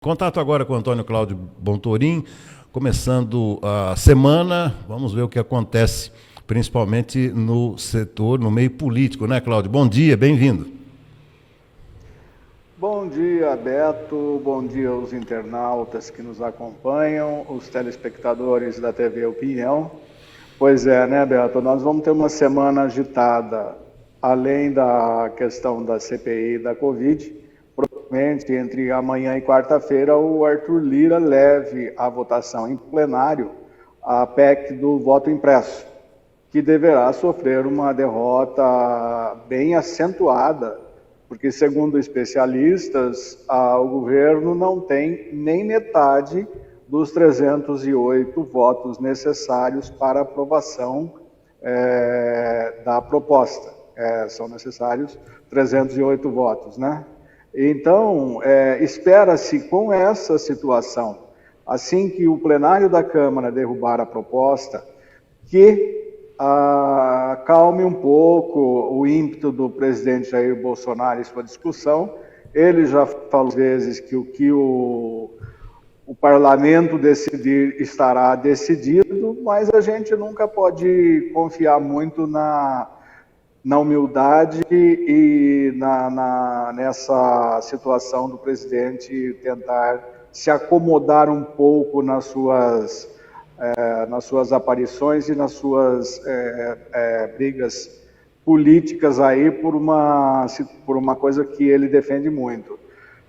Contato agora com o Antônio Cláudio Bontorim, começando a semana, vamos ver o que acontece, principalmente no setor, no meio político, né, Cláudio? Bom dia, bem-vindo. Bom dia, Beto, bom dia aos internautas que nos acompanham, os telespectadores da TV Opinião. Pois é, né, Beto, nós vamos ter uma semana agitada, além da questão da CPI e da Covid. Provavelmente entre amanhã e quarta-feira o Arthur Lira leve à votação em plenário a PEC do voto impresso, que deverá sofrer uma derrota bem acentuada, porque segundo especialistas, o governo não tem nem metade dos 308 votos necessários para aprovação da proposta. São necessários 308 votos, né? Então, espera-se com essa situação, assim que o plenário da Câmara derrubar a proposta, que acalme um pouco o ímpeto do presidente Jair Bolsonaro em sua discussão. Ele já falou vezes que o que o parlamento decidir estará decidido, mas a gente nunca pode confiar muito na humildade e nessa situação do presidente tentar se acomodar um pouco nas suas aparições e nas suas brigas políticas aí por uma coisa que ele defende muito,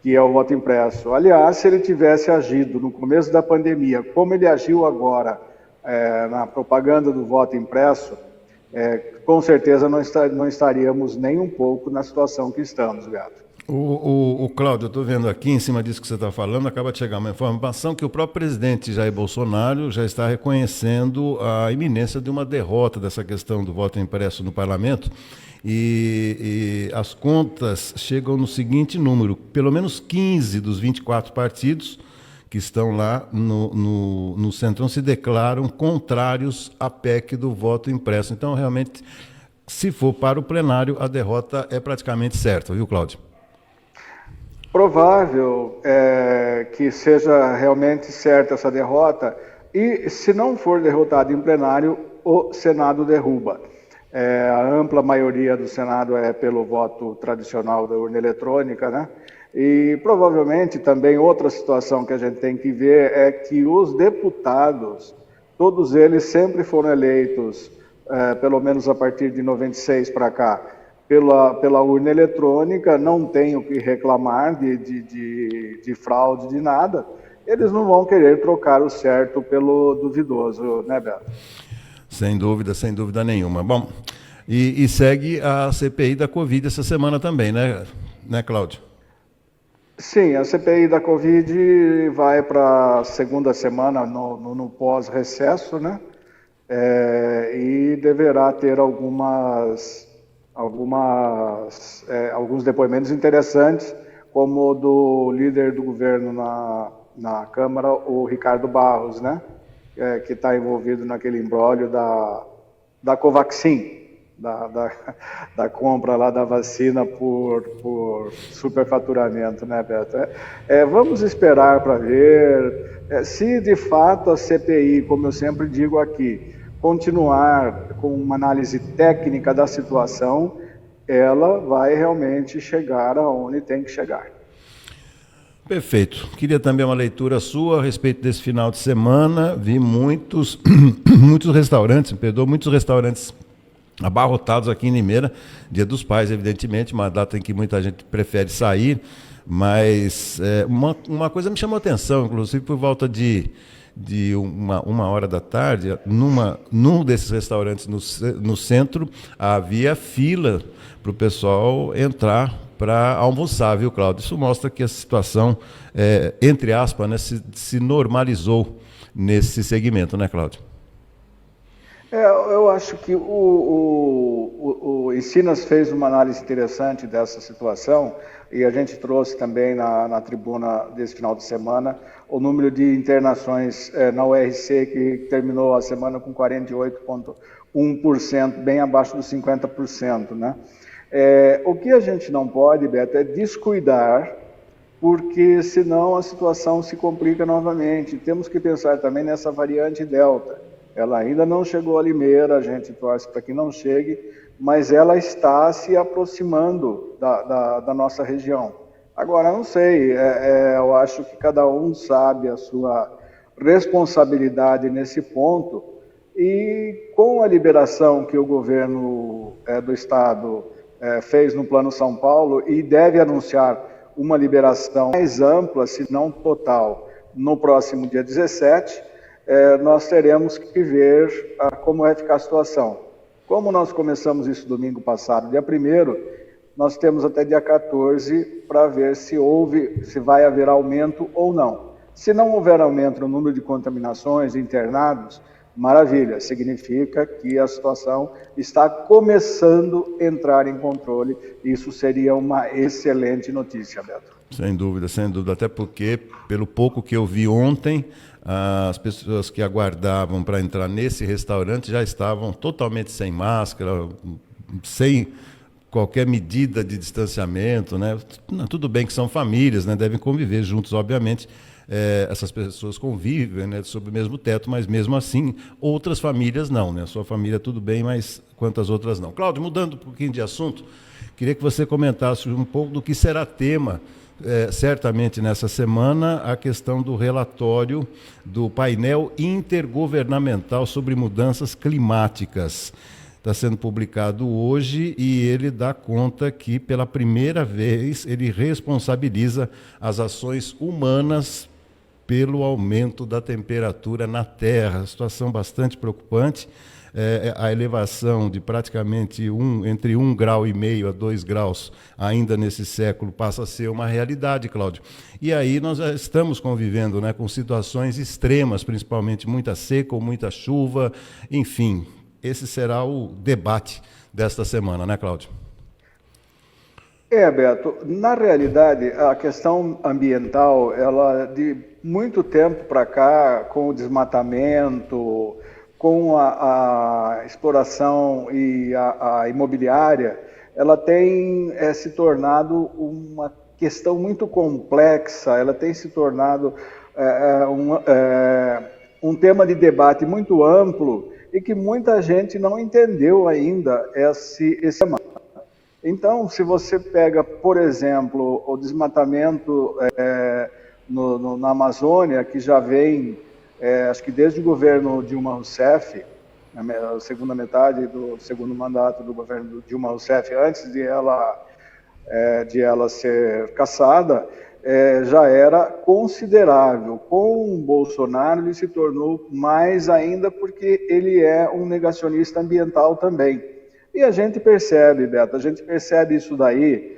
que é o voto impresso. Aliás, se ele tivesse agido no começo da pandemia, como ele agiu agora na propaganda do voto impresso, com certeza não estaríamos nem um pouco na situação que estamos, Beto. O Cláudio, eu estou vendo aqui, em cima disso que você está falando, acaba de chegar uma informação que o próprio presidente Jair Bolsonaro já está reconhecendo a iminência de uma derrota dessa questão do voto impresso no parlamento, e as contas chegam no seguinte número: pelo menos 15 dos 24 partidos que estão lá no Centrão se declaram contrários à PEC do voto impresso. Então, realmente, se for para o plenário, a derrota é praticamente certa, viu, Cláudio? Provável que seja realmente certa essa derrota, e se não for derrotado em plenário, o Senado derruba. A ampla maioria do Senado é pelo voto tradicional da urna eletrônica, né? E provavelmente também outra situação que a gente tem que ver é que os deputados, todos eles sempre foram eleitos, pelo menos a partir de 96 para cá, pela urna eletrônica, não tem o que reclamar de fraude, de nada. Eles não vão querer trocar o certo pelo duvidoso, né, Beto? Sem dúvida nenhuma. Bom, e segue a CPI da Covid essa semana também, né, Cláudio? Sim, a CPI da Covid vai para a segunda semana no pós-recesso, né? E deverá ter alguns depoimentos interessantes, como o do líder do governo na Câmara, o Ricardo Barros, né? Que está envolvido naquele imbróglio da Covaxin, da compra lá da vacina por superfaturamento, né, Beto? Vamos esperar para ver se de fato a CPI, como eu sempre digo aqui, continuar com uma análise técnica da situação, ela vai realmente chegar aonde tem que chegar. Perfeito. Queria também uma leitura sua a respeito desse final de semana. Vi muitos restaurantes abarrotados aqui em Limeira, Dia dos Pais, evidentemente, uma data em que muita gente prefere sair, mas uma coisa me chamou a atenção, inclusive por volta de uma hora da tarde, num desses restaurantes no centro, havia fila para o pessoal entrar para almoçar, viu, Cláudio? Isso mostra que a situação, entre aspas, né, se normalizou nesse segmento, né, Cláudio? Eu acho que o Ensinas fez uma análise interessante dessa situação, e a gente trouxe também na tribuna desse final de semana o número de internações na URC, que terminou a semana com 48,1%, bem abaixo dos 50%, né? O que a gente não pode, Beto, é descuidar porque senão a situação se complica novamente. Temos que pensar também nessa variante Delta. Ela ainda não chegou a Limeira, a gente torce para que não chegue, mas ela está se aproximando da nossa região. Agora, não sei, eu acho que cada um sabe a sua responsabilidade nesse ponto, e com a liberação que o governo do Estado fez no Plano São Paulo, e deve anunciar uma liberação mais ampla, se não total, no próximo dia 17, nós teremos que ver como vai ficar a situação. Como nós começamos isso domingo passado, dia 1º, nós temos até dia 14 para ver se vai haver aumento ou não. Se não houver aumento no número de contaminações, internados, maravilha, significa que a situação está começando a entrar em controle. Isso seria uma excelente notícia, Beto. Sem dúvida, até porque, pelo pouco que eu vi ontem, as pessoas que aguardavam para entrar nesse restaurante já estavam totalmente sem máscara, sem qualquer medida de distanciamento, né? Tudo bem que são famílias, né? Devem conviver juntos, obviamente. Essas pessoas convivem, né, sob o mesmo teto, mas mesmo assim, outras famílias não, né? A sua família tudo bem, mas quantas outras não. Cláudio, mudando um pouquinho de assunto, queria que você comentasse um pouco do que será tema, certamente nessa semana, a questão do relatório do painel intergovernamental sobre mudanças climáticas. Está sendo publicado hoje e ele dá conta que, pela primeira vez, ele responsabiliza as ações humanas pelo aumento da temperatura na Terra. Situação bastante preocupante. A elevação de praticamente entre 1,5 grau a 2 graus ainda nesse século passa a ser uma realidade, Cláudio. E aí nós já estamos convivendo, né, com situações extremas, principalmente muita seca ou muita chuva, enfim. Esse será o debate desta semana, né, Cláudio? Beto, na realidade, a questão ambiental, ela de muito tempo para cá, com o desmatamento, com a exploração e a imobiliária, ela tem se tornado uma questão muito complexa, ela tem se tornado um tema de debate muito amplo e que muita gente não entendeu ainda esse tema. Então, se você pega, por exemplo, o desmatamento na Amazônia, que já vem, acho que desde o governo Dilma Rousseff, a segunda metade do segundo mandato do governo Dilma Rousseff, antes de ela ser cassada, já era considerável. Com o Bolsonaro, ele se tornou mais ainda porque ele é um negacionista ambiental também. E a gente percebe, Beto, isso daí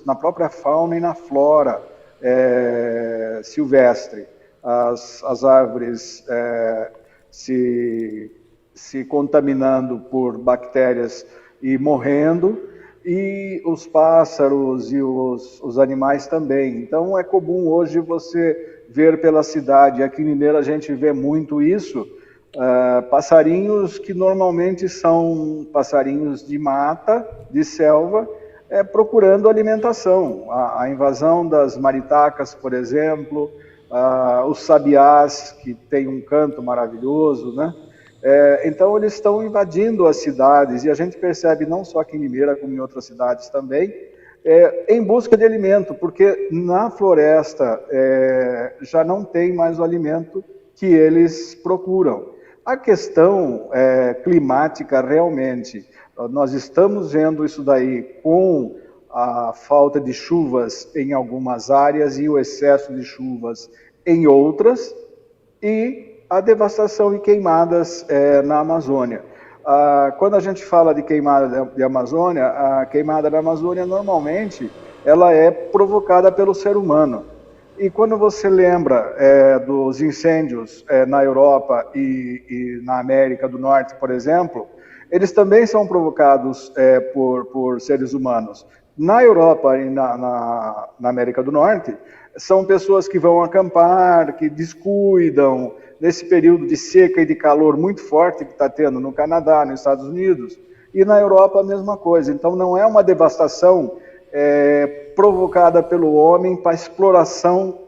na própria fauna e na flora silvestre. As árvores se contaminando por bactérias e morrendo, e os pássaros e os animais também. Então é comum hoje você ver pela cidade, aqui em Limeira a gente vê muito isso, passarinhos que normalmente são passarinhos de mata, de selva, procurando alimentação. A invasão das maritacas, por exemplo, os sabiás, que tem um canto maravilhoso, né? Então eles estão invadindo as cidades, e a gente percebe não só aqui em Limeira, como em outras cidades também, em busca de alimento, porque na floresta já não tem mais o alimento que eles procuram. A questão climática, realmente, nós estamos vendo isso daí com a falta de chuvas em algumas áreas e o excesso de chuvas em outras, e a devastação e queimadas na Amazônia. Quando a gente fala de queimada de Amazônia, a queimada da Amazônia normalmente ela é provocada pelo ser humano. E quando você lembra dos incêndios na Europa e na América do Norte, por exemplo, eles também são provocados por seres humanos. Na Europa e na América do Norte, são pessoas que vão acampar, que descuidam nesse período de seca e de calor muito forte que está tendo no Canadá, nos Estados Unidos, e na Europa a mesma coisa. Então não é uma devastação provocada pelo homem para a exploração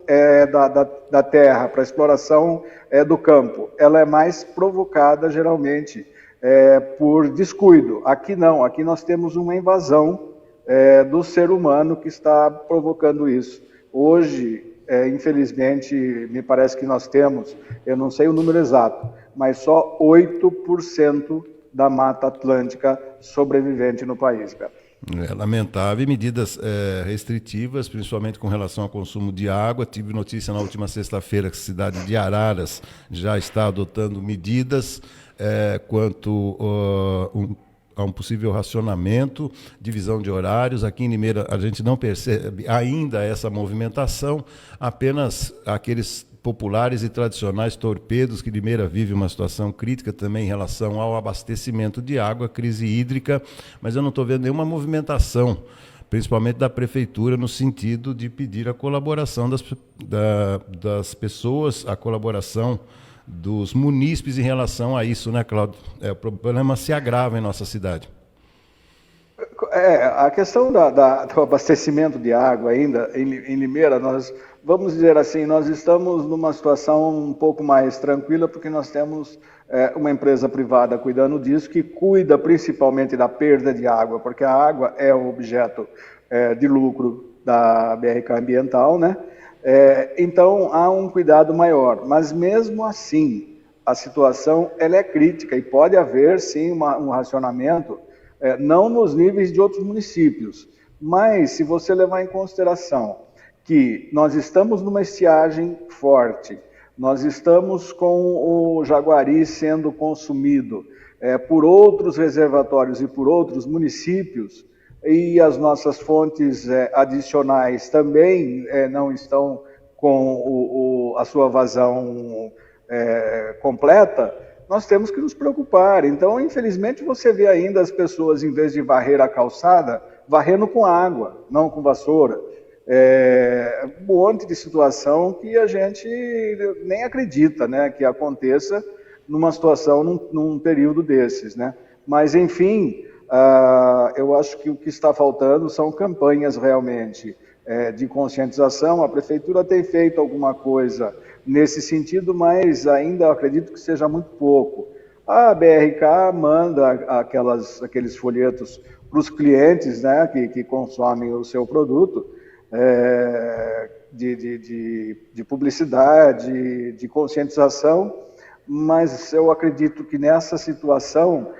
da terra, para a exploração do campo. Ela é mais provocada, geralmente, por descuido. Aqui não, aqui nós temos uma invasão do ser humano que está provocando isso. Hoje, infelizmente, me parece que nós temos, eu não sei o número exato, mas só 8% da Mata Atlântica sobrevivente no país, Beto. É lamentável. E medidas restritivas, principalmente com relação ao consumo de água. Tive notícia na última sexta-feira que a cidade de Araras já está adotando medidas quanto a um possível racionamento, divisão de horários. Aqui em Limeira a gente não percebe ainda essa movimentação, apenas aqueles populares e tradicionais torpedos, que Limeira vive uma situação crítica também em relação ao abastecimento de água, crise hídrica, mas eu não estou vendo nenhuma movimentação, principalmente da prefeitura, no sentido de pedir a colaboração das pessoas, a colaboração dos munícipes em relação a isso, né, Cláudio? O problema se agrava em nossa cidade. A questão do abastecimento de água ainda, em Limeira, nós vamos dizer assim, nós estamos numa situação um pouco mais tranquila, porque nós temos uma empresa privada cuidando disso, que cuida principalmente da perda de água, porque a água é o objeto de lucro da BRK Ambiental, né? Então há um cuidado maior, mas mesmo assim a situação ela é crítica e pode haver sim um racionamento, não nos níveis de outros municípios, mas se você levar em consideração que nós estamos numa estiagem forte, nós estamos com o Jaguari sendo consumido por outros reservatórios e por outros municípios, e as nossas fontes adicionais também não estão com a sua vazão completa, nós temos que nos preocupar. Então, infelizmente, você vê ainda as pessoas, em vez de varrer a calçada, varrendo com água, não com vassoura. Um monte de situação que a gente nem acredita, né, que aconteça numa situação, num período desses, né? Mas, enfim, eu acho que o que está faltando são campanhas realmente de conscientização. A prefeitura tem feito alguma coisa nesse sentido, mas ainda acredito que seja muito pouco. A BRK manda aqueles folhetos para os clientes, né, que consomem o seu produto, de publicidade, de conscientização, mas eu acredito que nessa situação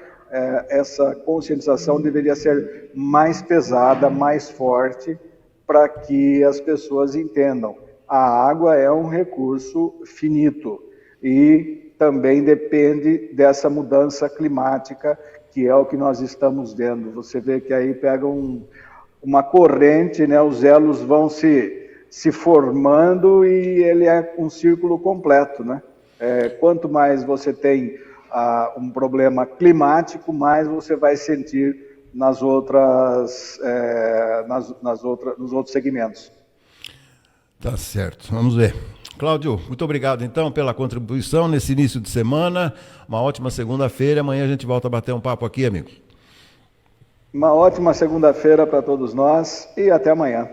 essa conscientização deveria ser mais pesada, mais forte, para que as pessoas entendam. A água é um recurso finito e também depende dessa mudança climática, que é o que nós estamos vendo. Você vê que aí pega uma corrente, né? Os elos vão se formando e ele é um círculo completo, né? Quanto mais você tem um problema climático, mais você vai sentir nos outros segmentos. Tá certo, vamos ver. Cláudio, muito obrigado então pela contribuição nesse início de semana. Uma ótima segunda-feira. Amanhã a gente volta a bater um papo aqui, amigo. Uma ótima segunda-feira para todos nós e até amanhã.